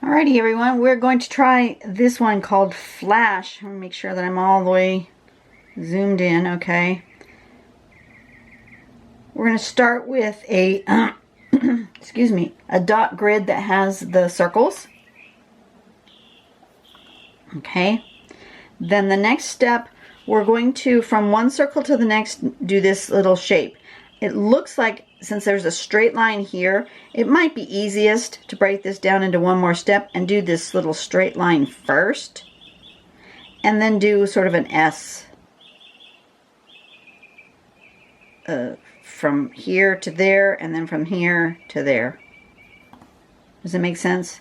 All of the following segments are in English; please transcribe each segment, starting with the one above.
Alrighty everyone, we're going to try this one called Flash. I'm going to make sure that I'm all the way zoomed in, okay. We're going to start with a, excuse me, a dot grid that has the circles. Okay. Then the next step, we're going to, from one circle to the next, do this little shape. It looks like, since there's a straight line here, it might be easiest to break this down into one more step and do this little straight line first, and then do sort of an S from here to there, and then from here to there. Does it make sense?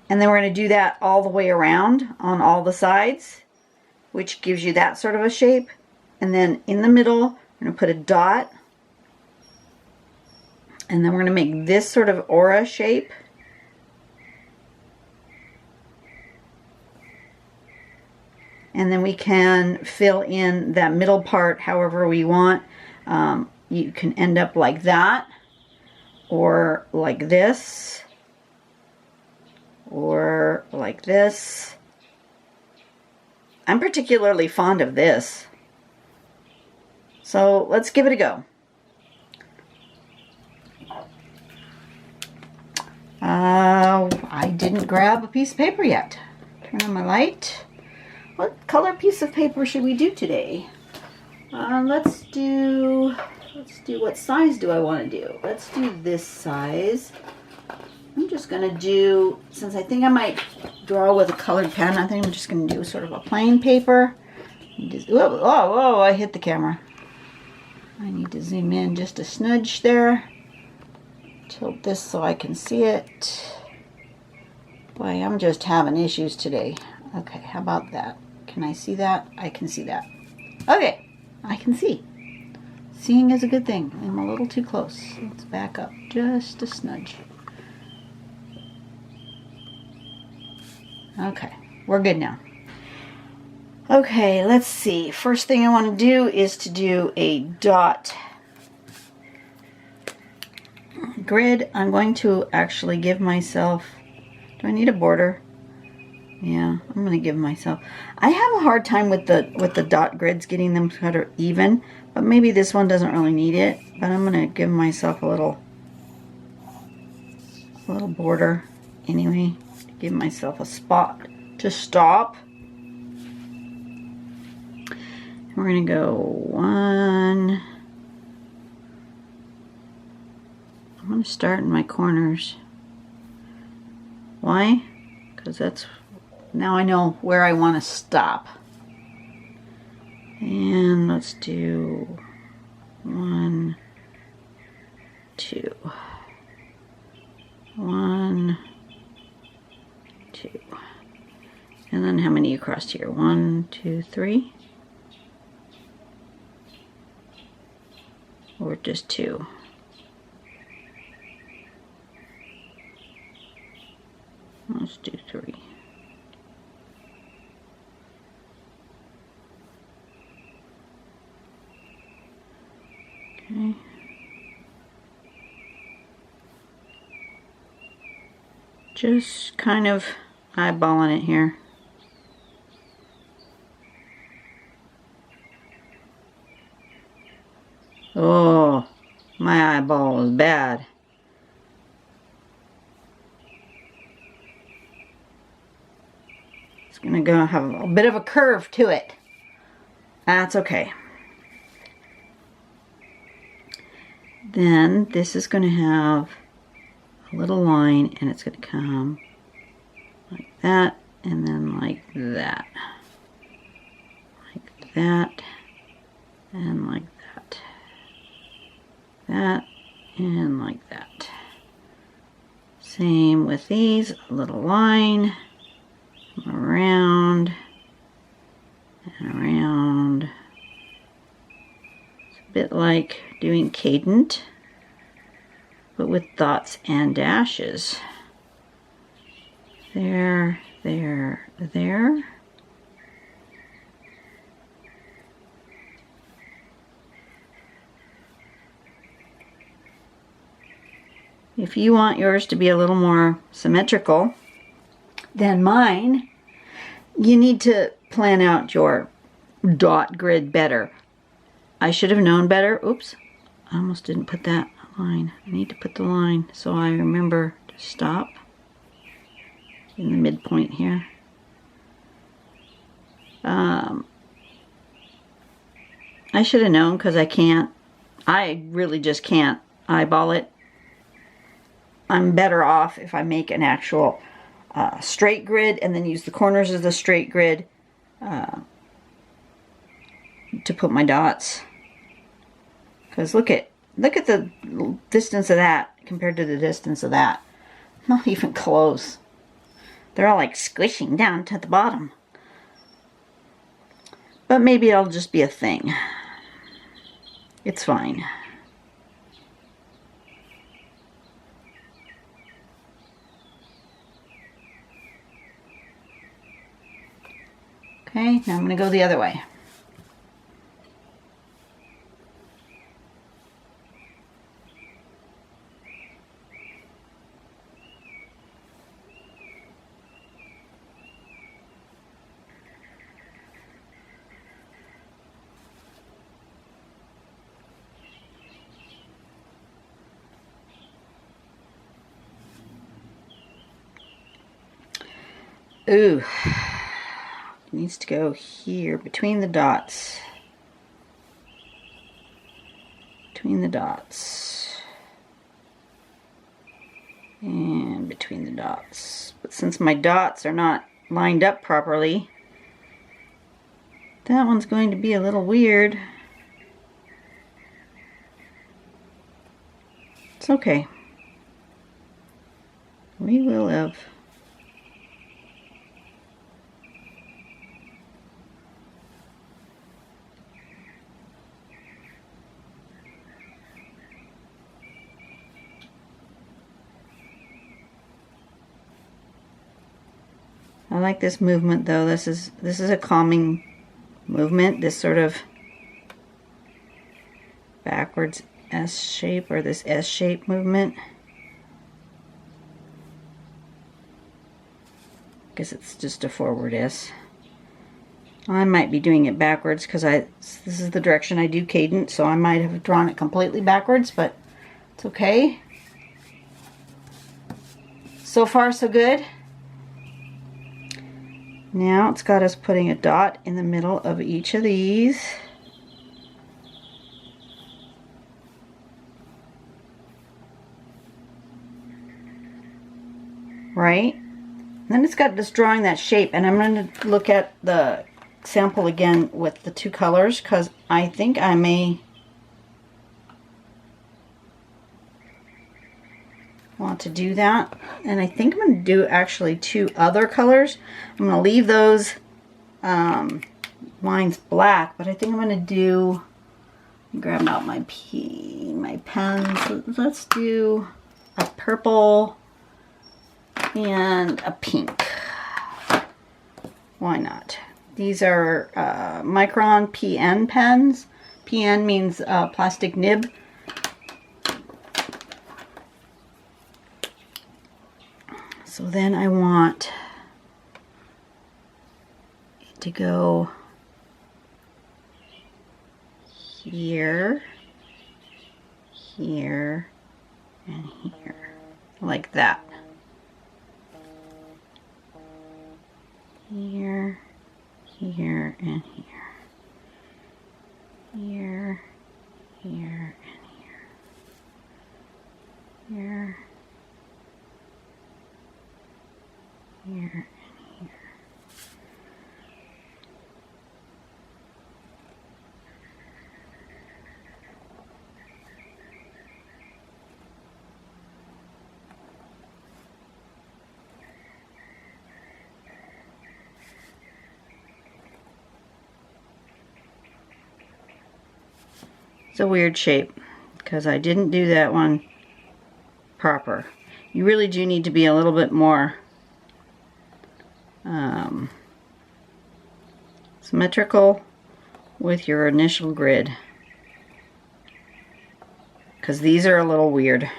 And then we're going to do that all the way around on all the sides, which gives you that sort of a shape. And then in the middle, we're going to put a dot. And then we're going to make this sort of aura shape. And then we can fill in that middle part however we want. You can end up like that, or like this, or like this. I'm particularly fond of this. So let's give it a go. I didn't grab a piece of paper yet. Turn on my light. What color piece of paper should we do today? Let's do, what size do I want to do? Let's do this size. I'm just going to do, since I think I might draw with a colored pen, I think I'm just going to do sort of a plain paper. Just, whoa, I hit the camera. I need to zoom in just a smidge there. Tilt this so I can see it. Boy, I'm just having issues today. Okay, how about that? Can I see that? I can see that. Okay, I can see. Seeing is a good thing. I'm a little too close. Let's back up just a smidge. Okay, we're good now. Okay, let's see. First thing I want to do is to do a dot grid. I'm going to actually give myself, do I need a border? Yeah, I'm going to give myself, I have a hard time with the dot grids, getting them kind of even, but maybe this one doesn't really need it, but I'm going to give myself a little border anyway, to give myself a spot to stop. We're going to go 1. I'm going to start in my corners. Why? Because that's, now I know where I want to stop. And let's do 1, 2. 1, 2. And then how many across here? 1, 2, 3. Or just 2. Let's do 3. Okay. Just kind of eyeballing it here. Oh, my eyeball is bad. It's gonna go have a bit of a curve to it. That's okay. Then this is gonna have a little line, and it's gonna come like that, and then like that. Like that, and like that. That, and like that. Same with these, a little line. Around and around. It's a bit like doing cadent, but with dots and dashes. There, there, there. If you want yours to be a little more symmetrical, than mine. You need to plan out your dot grid better. I should have known better. Oops, I almost didn't put that line. I need to put the line so I remember to stop in the midpoint here. I should have known because I really just can't eyeball it. I'm better off if I make an actual straight grid and then use the corners of the straight grid to put my dots. Because look at the distance of that compared to the distance of that. Not even close. They're all like squishing down to the bottom. But maybe it'll just be a thing. It's fine. Okay, now I'm going to go the other way. Ooh, it needs to go here between the dots. Between the dots. And between the dots. But since my dots are not lined up properly, that one's going to be a little weird. It's okay. We will live. I like this movement though. This is a calming movement. This sort of backwards S shape, or this S shape movement. I guess it's just a forward S. I might be doing it backwards because this is the direction I do cadence, so I might have drawn it completely backwards, but it's okay. So far so good. Now it's got us putting a dot in the middle of each of these. Right? And then it's got us drawing that shape, and I'm going to look at the sample again with the two colors because I think I may want to do that. And I think I'm going to do actually two other colors. I'm going to leave those lines black, but I think I'm going to do, grab out my pens. Let's do a purple and a pink. Why not? These are Micron PN pens. PN means plastic nib. So then I want it to go here, here, and here, like that. Here, here, and here. Here, here, and here. Here, here, and here. It's a weird shape because I didn't do that one proper. You really do need to be a little bit more symmetrical with your initial grid, because these are a little weird.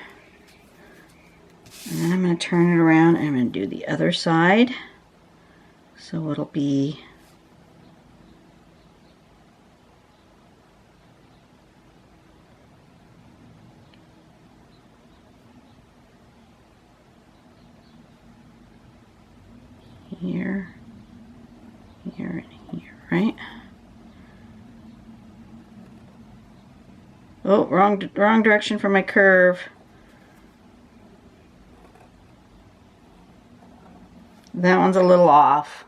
And then I'm going to turn it around and I'm going to do the other side. So it'll be here, here, and here, right? Oh, wrong direction for my curve. That one's a little off.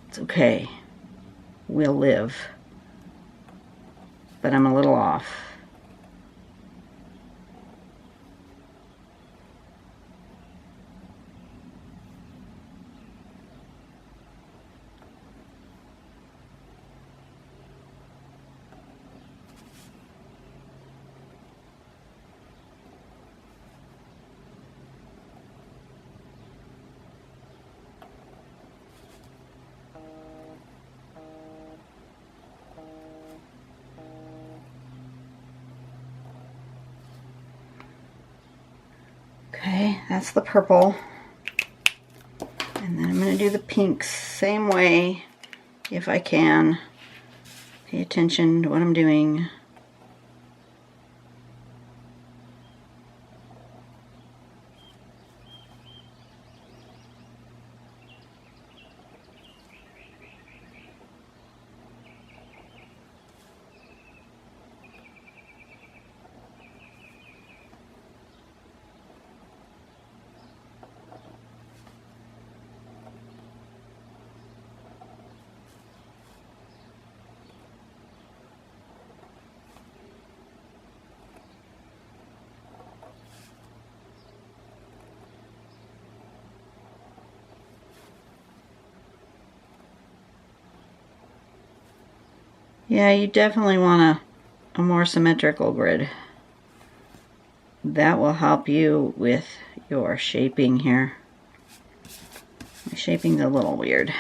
It's okay. We'll live. But I'm a little off. Okay, that's the purple. And then I'm going to do the pinks same way, if I can. Pay attention to what I'm doing. Yeah, you definitely want a more symmetrical grid. That will help you with your shaping here. My shaping's a little weird.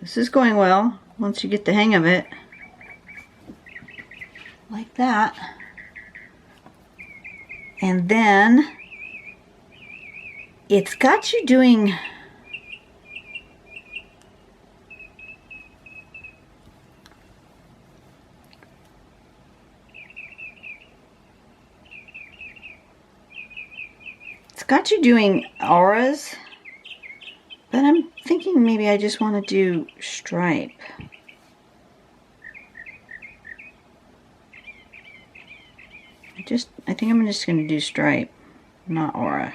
This is going well once you get the hang of it. Like that. And then it's got you doing auras, but I'm thinking maybe I just want to do stripe. I think I'm just going to do stripe, not aura.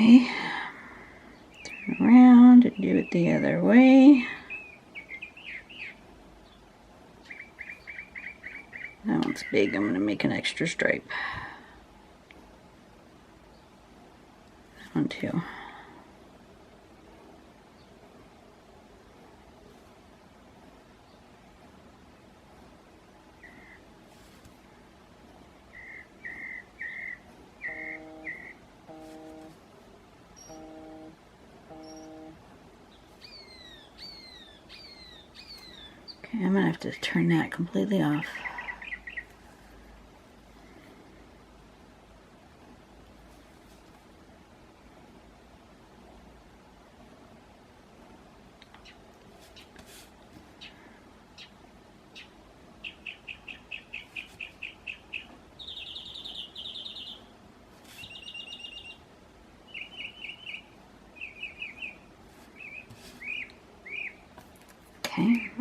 Okay, turn around and do it the other way. That one's big, I'm going to make an extra stripe. That one too. Okay, I'm going to have to turn that completely off.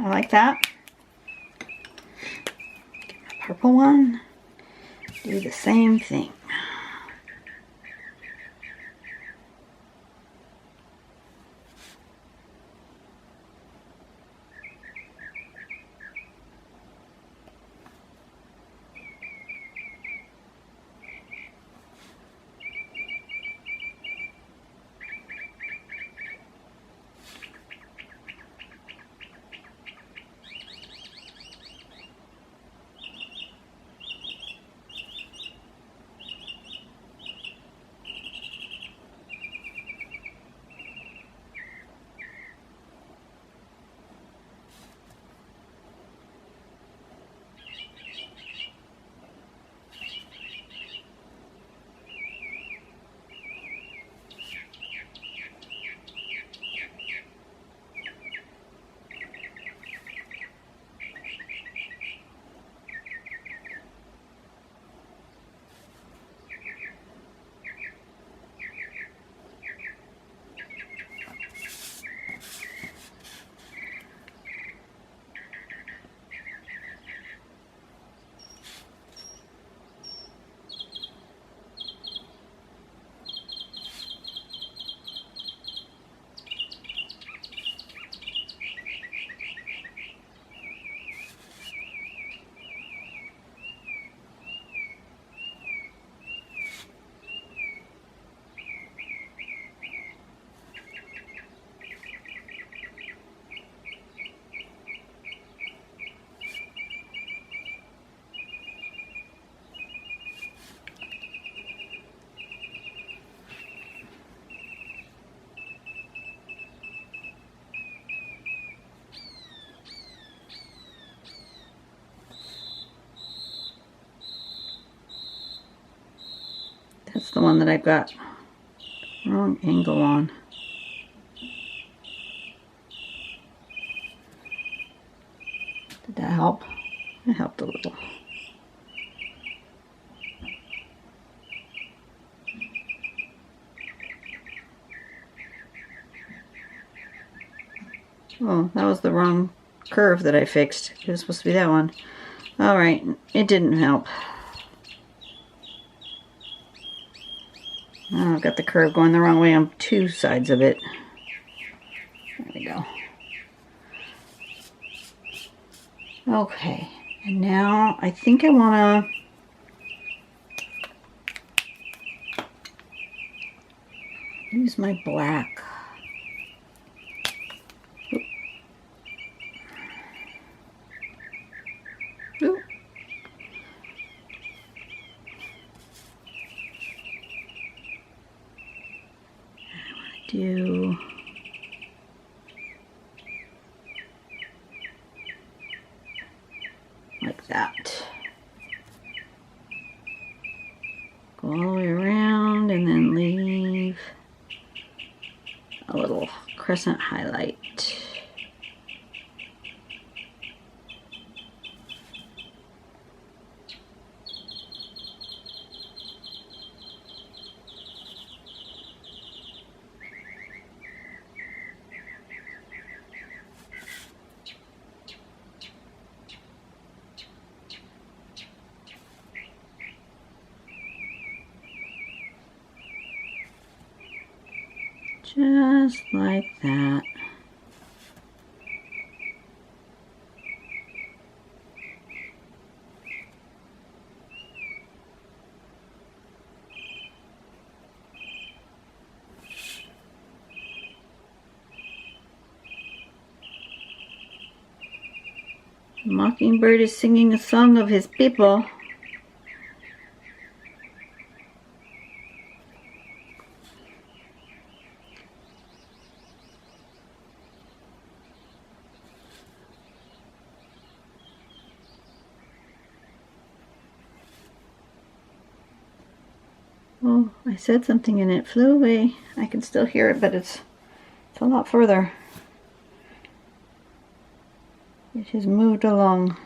I like that. Get the purple one. Do the same thing. That's the one that I've got wrong angle on. Did that help? It helped a little. Oh, that was the wrong curve that I fixed. It was supposed to be that one. Alright, it didn't help. Oh, I've got the curve going the wrong way on two sides of it. There we go. Okay, and now I think I want to use my black. Oop. Oop. Do like that. Go all the way around and then leave a little crescent highlight. Just like that. The mockingbird is singing a song of his people. Oh, I said something and it flew away. I can still hear it, but it's a lot further. It has moved along.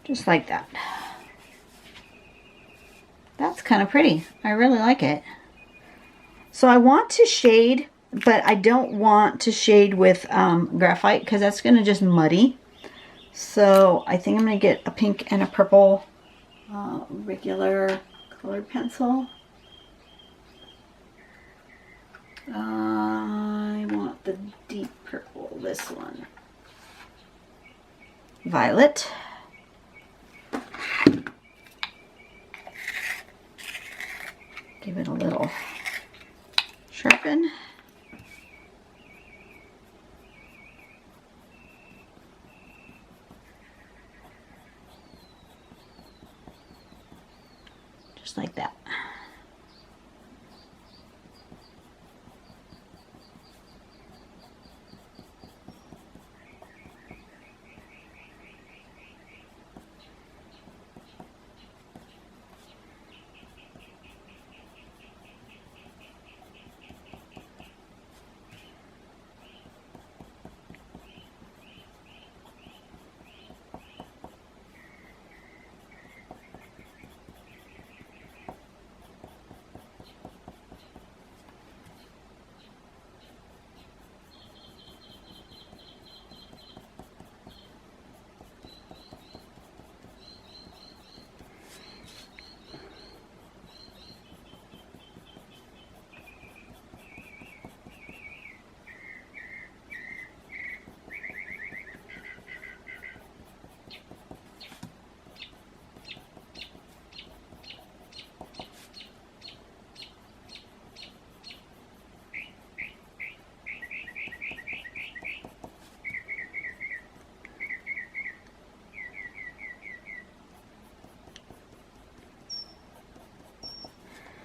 Just like that. That's kind of pretty. I really like it. So I want to shade, but I don't want to shade with graphite because that's going to just muddy. So I think I'm going to get a pink and a purple regular colored pencil. I want the deep purple, this one. Violet. Give it a little sharpen. Just like that.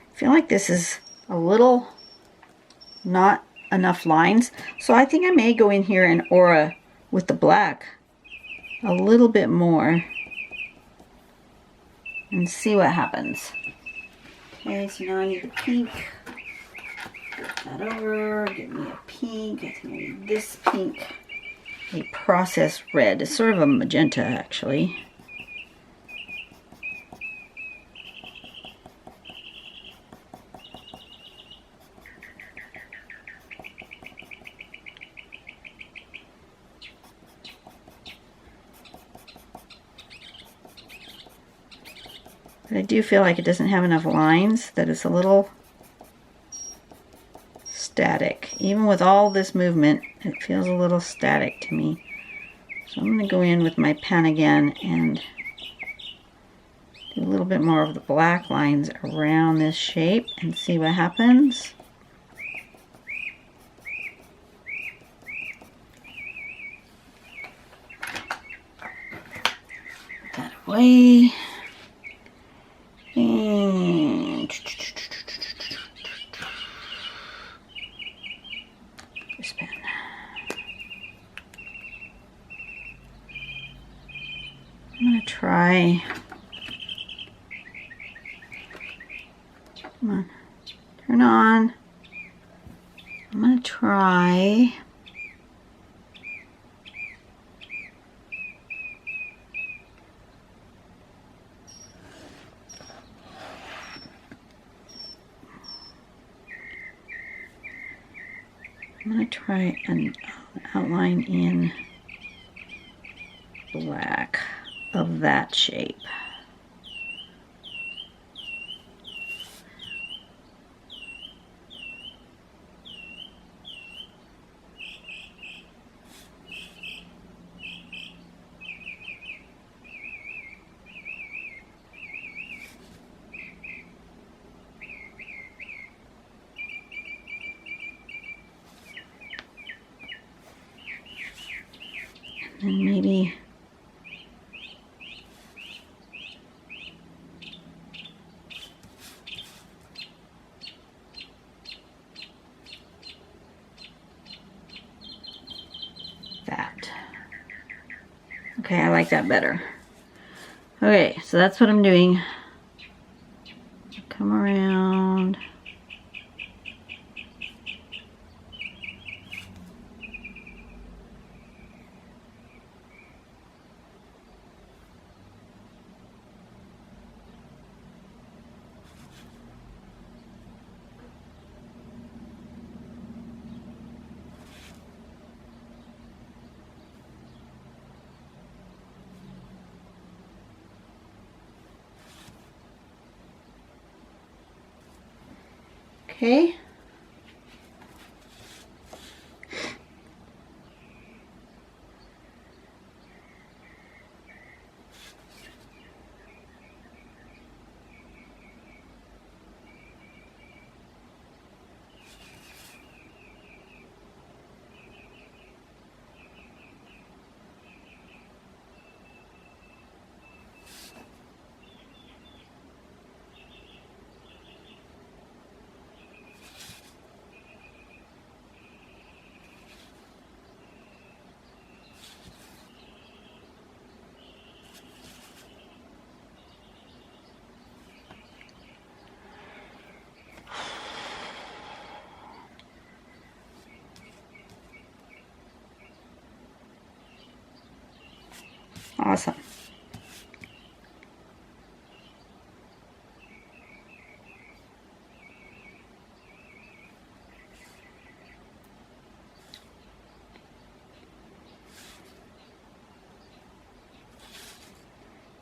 I feel like this is a little not enough lines, so I think I may go in here and aura with the black a little bit more and see what happens. Okay, so now I need the pink. Flip that over, give me a pink. I think I need this pink. A processed red. It's sort of a magenta actually. But I do feel like it doesn't have enough lines, that it's a little static. Even with all this movement, it feels a little static to me. So I'm going to go in with my pen again and do a little bit more of the black lines around this shape and see what happens. Put that away. And this pen. I'm going to try, come on, turn on. I'm going to try an outline in black of that shape. And maybe that. Okay, I like that better. Okay, so that's what I'm doing. Come around. Okay. Awesome.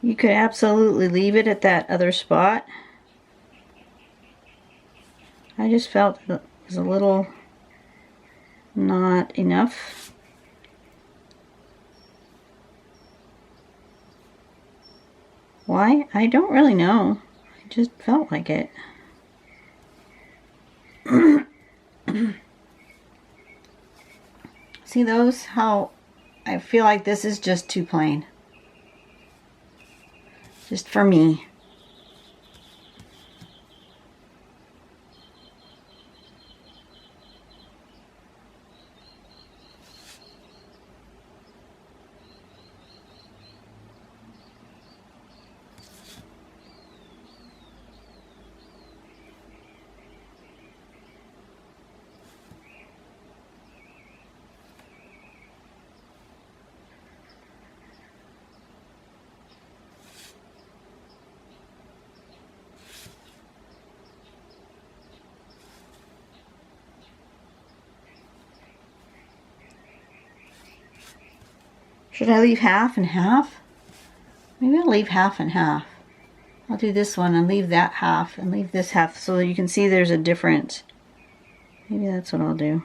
You could absolutely leave it at that other spot. I just felt it was a little not enough. Why? I don't really know. I just felt like it. See those? How I feel like this is just too plain. Just for me. Should I leave half and half? Maybe I'll leave half and half. I'll do this one and leave that half and leave this half so that you can see there's a difference. Maybe that's what I'll do.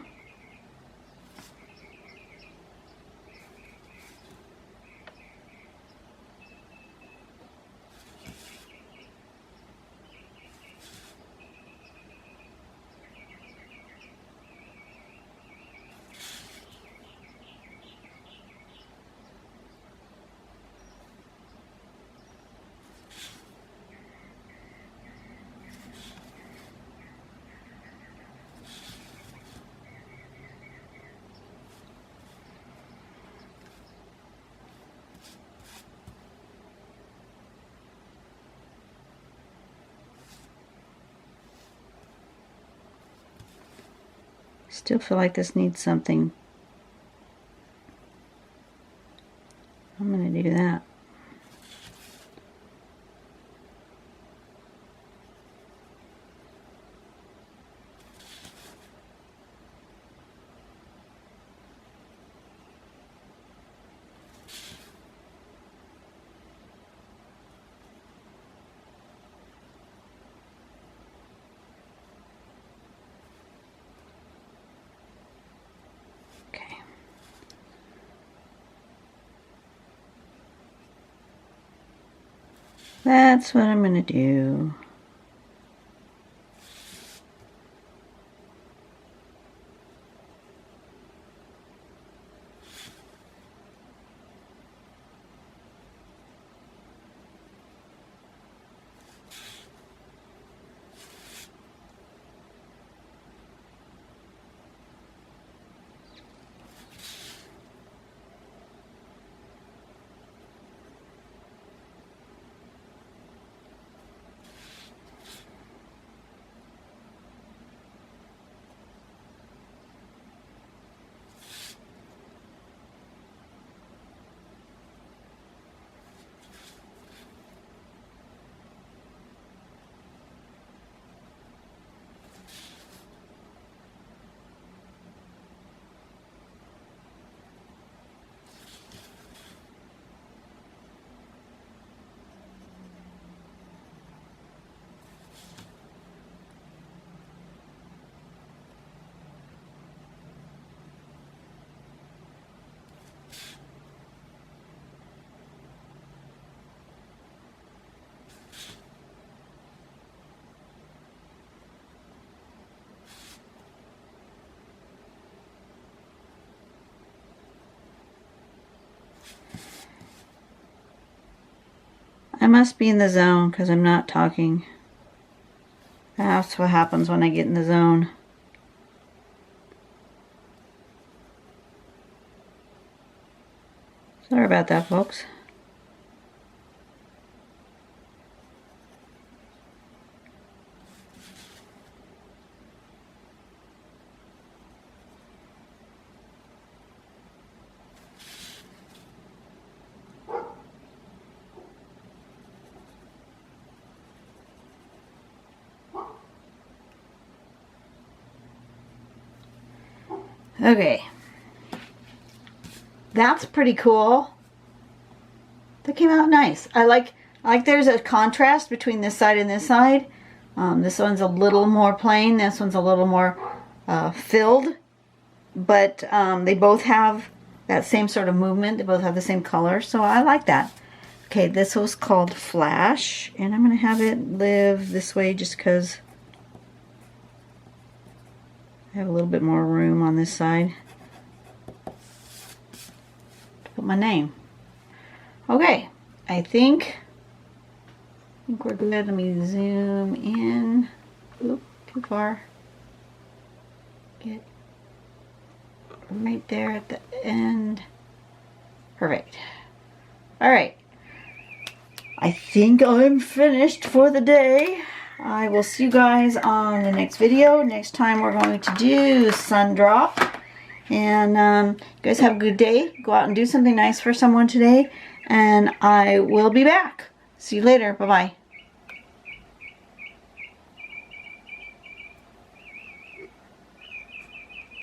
Still feel like this needs something. I'm going to do that. That's what I'm going to do. I must be in the zone because I'm not talking. That's what happens when I get in the zone. Sorry about that, folks. Okay, that's pretty cool. That came out nice. I like there's a contrast between this side and this side. This one's a little more plain. This one's a little more filled. But they both have that same sort of movement. They both have the same color. So I like that. Okay, this was called Flash. And I'm going to have it live this way just because I have a little bit more room on this side to put my name. Okay, I think we're good. Let me zoom in. Oop, too far. Get right there at the end. Perfect. All right. I think I'm finished for the day. I will see you guys on the next video. Next time we're going to do Sun Drop. And you guys have a good day. Go out and do something nice for someone today. And I will be back. See you later. Bye-bye.